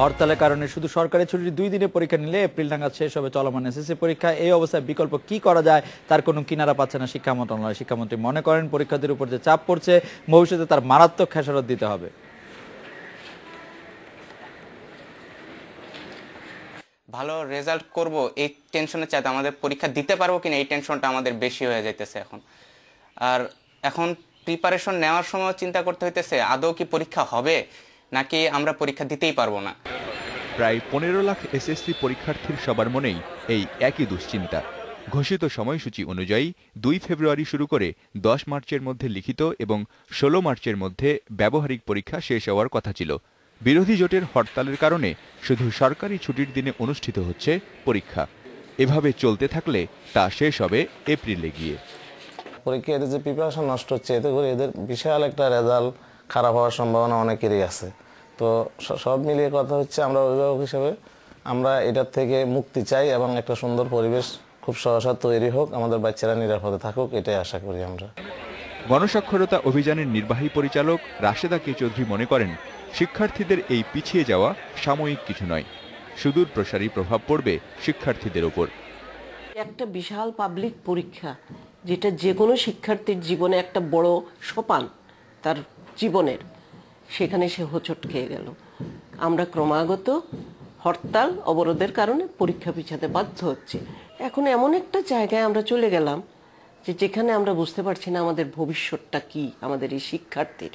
হরতালের কারণে শুধু সরকারি ছুটির 2 দিনে পরীক্ষা নিলে এপ্রিল নাগাদ শেষ হবে চলমান এসএসসি পরীক্ষা। এই অবস্থায় বিকল্প কি করা যায় তার কোনো কিনারা পাচ্ছে না শিক্ষা মন্ত্রণালয়। শিক্ষামন্ত্রী মনে করেন পরীক্ষার্থীর উপর যে চাপ পড়ছে ভবিষ্যতে তার মারাত্মক খেসারত দিতে হবে। ভালো রেজাল্ট করব এই টেনশনের চাইতে আমাদের পরীক্ষা দিতে পারবো কিনা এই টেনশনটা আমাদের বেশি হয়ে যাইতেছে এখন। আর এখন প্রিপারেশন নেওয়ার সময় চিন্তা করতে হইতেছে আদৌ কি পরীক্ষা হবে নাকি আমরা পরীক্ষা দিতেই পারবো না। প্রায় 15 লাখ এসএসসি পরীক্ষার্থীর সবার মনেই এই একই দুশ্চিন্তা। ঘোষিত সময়সূচি অনুযায়ী 2 ফেব্রুয়ারি শুরু করে 10 মার্চের মধ্যে লিখিত এবং 16 মার্চের মধ্যে ব্যবহারিক পরীক্ষা শেষ হওয়ার কথা ছিল। বিরোধী জোটের হরতালের কারণে শুধু সরকারি ছুটির দিনে অনুষ্ঠিত হচ্ছে পরীক্ষা। এভাবে চলতে থাকলে তা শেষ হবে এপ্রিলে গিয়ে। পরীক্ষা এদের যে প্রিপারেশন নষ্ট হচ্ছে, এতে করে এদের বিশাল একটা রেজাল্ট খারাপ হওয়ার সম্ভাবনা অনেকেরই আছে। তো সব মিলিয়ে কথা হচ্ছে আমরা অভিভাবক হিসেবে আমরা এটার থেকে মুক্তি চাই এবং একটা সুন্দর পরিবেশ খুব সহসা তৈরি হোক, আমাদের বাচ্চারা নিরাপদে থাকুক, এটাই আশা করি আমরা। গণসাক্ষরতা অভিযানের নির্বাহী পরিচালক রাশেদা কে চৌধুরী মনে করেন শিক্ষার্থীদের এই পিছিয়ে যাওয়া সাময়িক কিছু নয়, সুদূর প্রসারী প্রভাব পড়বে শিক্ষার্থীদের উপর। একটা বিশাল পাবলিক পরীক্ষা যেটা যে কোনো শিক্ষার্থীর জীবনে একটা বড় সোপান তার জীবনের, সেখানে সে হোঁচট খেয়ে গেল। আমরা ক্রমাগত হরতাল অবরোধের কারণে পরীক্ষা পিছাতে বাধ্য হচ্ছে। এখন এমন একটা জায়গায় আমরা চলে গেলাম যেখানে আমরা বুঝতে পারছি না আমাদের ভবিষ্যৎটা কি আমাদের এই শিক্ষার্থীর।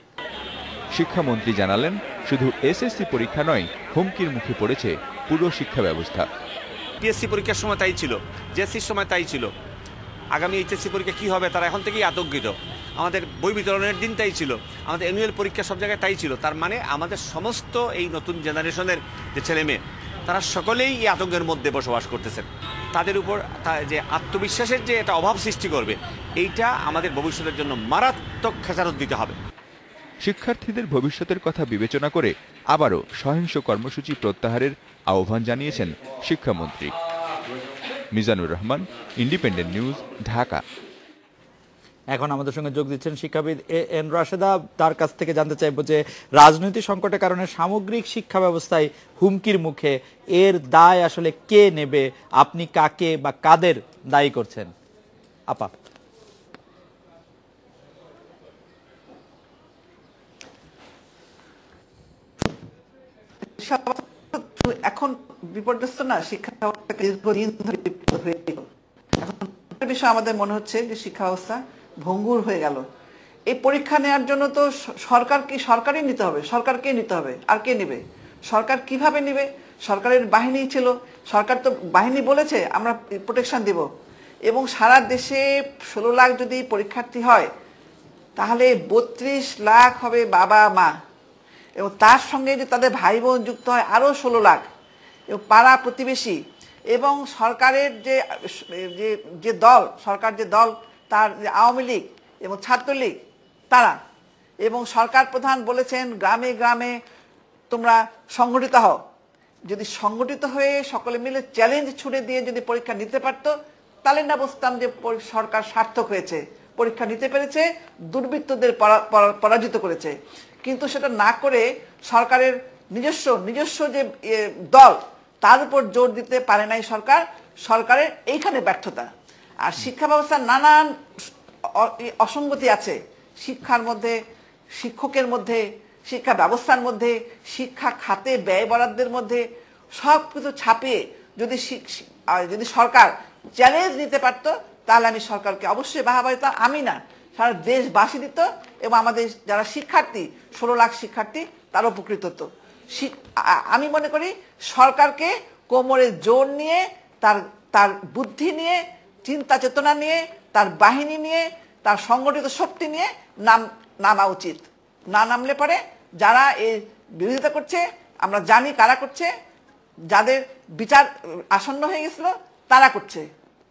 শিক্ষামন্ত্রী জানালেন শুধু এসএসসি পরীক্ষা নয়, হুমকির মুখে পড়েছে পুরো শিক্ষা ব্যবস্থা। পিএসসি পরীক্ষার সময় তাই ছিল, জেএসসির সময় তাই ছিল, আগামী এইচএসসি পরীক্ষা কী হবে তারা এখন থেকেই আতঙ্কিত। আমাদের বই বিতরণের দিন তাই ছিল, আমাদের অ্যানুয়াল পরীক্ষা সব জায়গায় তাই ছিল। তার মানে আমাদের সমস্ত এই নতুন জেনারেশনের যে ছেলে মেয়ে তারা সকলেই এই আতঙ্কের মধ্যে বসবাস করতেছেন। তাদের উপর যে আত্মবিশ্বাসের যে একটা অভাব সৃষ্টি করবে, এইটা আমাদের ভবিষ্যতের জন্য মারাত্মক খেসারত দিতে হবে। শিক্ষার্থীদের ভবিষ্যতের কথা বিবেচনা করে আবারও সহিংস কর্মসূচি প্রত্যাহারের আহ্বান জানিয়েছেন শিক্ষামন্ত্রী। Mizanur Rahman, independent news, Dhaka. এখন আমাদের সঙ্গে যোগ দিচ্ছেন শিক্ষাবিদ এন রাশেদা। তার কাছ থেকে জানতে চাইব যে রাজনৈতিক সংকটের কারণে সামগ্রিক শিক্ষা ব্যবস্থায় হুমকির মুখে, এর দায় আসলে কে নেবে? আপনি কাকে বা কাদের দায়ী করছেন? আপা। এখন বিপর্যস্ত না শিক্ষা ব্যবস্থা, দীর্ঘদিন ধরে এখন বিষয় আমাদের মনে হচ্ছে যে শিক্ষা ব্যবস্থা ভঙ্গুর হয়ে গেল। এই পরীক্ষা নেওয়ার জন্য তো সরকারই নিতে হবে। সরকারকে নিতে হবে, আর কে নেবে? সরকার কিভাবে নেবে? সরকারের বাহিনী ছিল, সরকার তো বাহিনী বলেছে আমরা প্রোটেকশন দেব, এবং সারা দেশে 16 লাখ যদি পরীক্ষার্থী হয় তাহলে 32 লাখ হবে বাবা মা, এবং তার সঙ্গে যে তাদের ভাই বোন যুক্ত হয় আরও 16 লাখ, এবং পাড়া প্রতিবেশী, এবং সরকারের যে দল, সরকার যে দল তার আওয়ামী লীগ এবং ছাত্রলীগ তারা, এবং সরকার প্রধান বলেছেন গ্রামে গ্রামে তোমরা সংগঠিত হও। যদি সংগঠিত হয়ে সকলে মিলে চ্যালেঞ্জ ছুড়ে দিয়ে যদি পরীক্ষা নিতে পারতো তাহলে না বুঝতাম যে সরকার সার্থক হয়েছে, পরীক্ষা নিতে পেরেছে, দুর্বৃত্তদের পরাজিত করেছে। কিন্তু সেটা না করে সরকারের নিজস্ব যে দল তার উপর জোর দিতে পারে নাই সরকার। সরকারের এইখানে ব্যর্থতা। আর শিক্ষা ব্যবস্থার নানান অসঙ্গতি আছে, শিক্ষার মধ্যে, শিক্ষকের মধ্যে, শিক্ষা ব্যবস্থার মধ্যে, শিক্ষা খাতে ব্যয় বরাদ্দের মধ্যে, সব কিছু ছাপিয়ে যদি সরকার চ্যালেঞ্জ নিতে পারতো তাহলে আমি সরকারকে অবশ্যই বাহবা দিতাম। আমি না, সারা দেশবাসী দিত, এবং আমাদের যারা শিক্ষার্থী 16 লাখ শিক্ষার্থী তারা উপকৃত হতো। আমি মনে করি সরকারকে কোমরে জোর নিয়ে, তার বুদ্ধি নিয়ে, চিন্তা চেতনা নিয়ে, তার বাহিনী নিয়ে, তার সংগঠিত শক্তি নিয়ে নামা উচিত। না নামলে পরে যারা এই বিরোধিতা করছে, আমরা জানি কারা করছে, যাদের বিচার আসন্ন হয়ে গেছিল তারা করছে,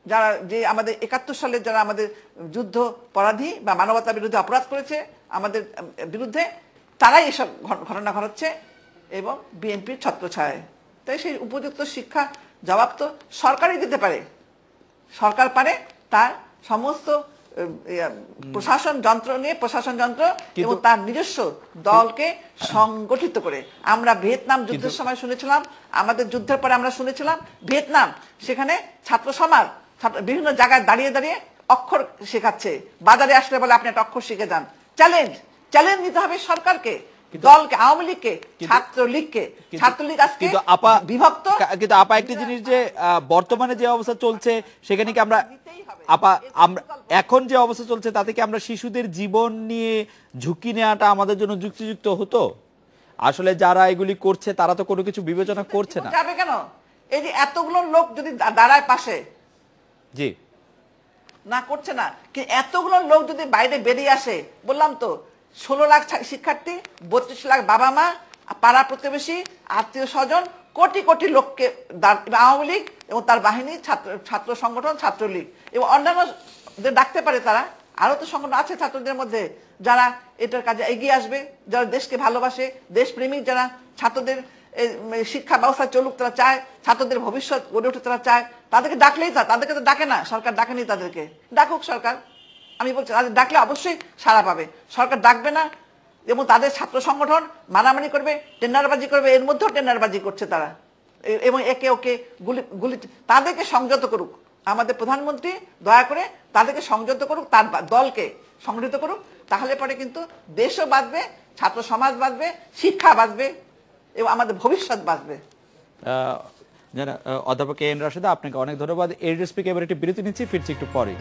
যারা যে আমাদের 71 সালে যারা আমাদের যুদ্ধ অপরাধী বা মানবতা বিরুদ্ধে অপরাধ করেছে আমাদের বিরুদ্ধে, তারাই এসব ঘটনা ঘটাচ্ছে, এবং বিএনপির ছত্রছায়ায়। তাই সেই উপযুক্ত শিক্ষা জবাব তো সরকারই দিতে পারে। সরকার পারে তার সমস্ত প্রশাসন যন্ত্র এবং তার নিজস্ব দলকে সংগঠিত করে। আমরা ভিয়েতনাম যুদ্ধের সময় শুনেছিলাম, আমাদের যুদ্ধের পরে আমরা শুনেছিলাম ভিয়েতনাম সেখানে ছাত্র সমাজ বিভিন্ন জায়গায় দাঁড়িয়ে দাঁড়িয়ে অক্ষর শেখাচ্ছে, বাজারে আসলে বলে আপনি একটা অক্ষর শিখে যান। চ্যালেঞ্জ নিতে হবে সরকারকে, দলকে, আওয়ামী লীগকে, ছাত্রলীগকে। ছাত্রলীগ আজকে বিভক্ত। কিন্তু আপা একটি জিনিস যে বর্তমানে যে অবস্থা চলছে সেখানে কি আমরা আমরা এখন যে অবস্থা চলছে তাতে কি আমরা শিশুদের জীবন নিয়ে ঝুঁকি নেওয়াটা আমাদের জন্য যুক্তিযুক্ত হতো? আসলে যারা এগুলি করছে তারা তো কোনো কিছু বিবেচনা করছে না। যাবে কেন? এই যে এতগুলো লোক যদি দাঁড়ায় পাশে, জি না করছে না, কিন্তু এতগুলো লোক যদি বাইরে বেরিয়ে আসে, বললাম তো 16 লাখ শিক্ষার্থী, 32 লাখ বাবা মা, পাড়া প্রতিবেশী, আত্মীয় স্বজন, কোটি কোটি লোককে আওয়ামী লীগ এবং তার বাহিনী, ছাত্র সংগঠন, ছাত্রলীগ এবং অন্যান্য ডাকতে পারে। তারা আরো তো সংগঠন আছে ছাত্রদের মধ্যে যারা এটার কাজে এগিয়ে আসবে, যারা দেশকে ভালোবাসে, দেশপ্রেমিক, যারা ছাত্রদের শিক্ষা ব্যবস্থা চলুক তারা চায়, ছাত্রদের ভবিষ্যৎ গড়ে উঠে তারা চায়। তাদেরকে ডাকলেই তাদেরকে তো ডাকে না, সরকার ডাকেনি তাদেরকে। ডাকুক সরকার, আমি বলছি ডাকলে অবশ্যই সাড়া পাবে। সরকার ডাকবে না এবং তাদের ছাত্র সংগঠন মারামারি করবে, টেন্ডারবাজি করবে, এর মধ্যেও টেন্ডারবাজি করছে তারা এবং একে ওকে গুলি। তাদেরকে সংযত করুক আমাদের প্রধানমন্ত্রী, দয়া করে তাদেরকে সংযত করুক, তার দলকে সংগঠিত করুক। তাহলে পরে কিন্তু দেশও বাঁচবে, ছাত্র সমাজ বাঁচবে, শিক্ষা বাঁচবে এবং আমাদের ভবিষ্যৎ বাঁচবে। অধ্যাপক এন রাশেদা, আপনাকে অনেক ধন্যবাদ। এই রেসপিকে এবার একটি বিরতি নিচ্ছি, ফিরছি একটু পরে।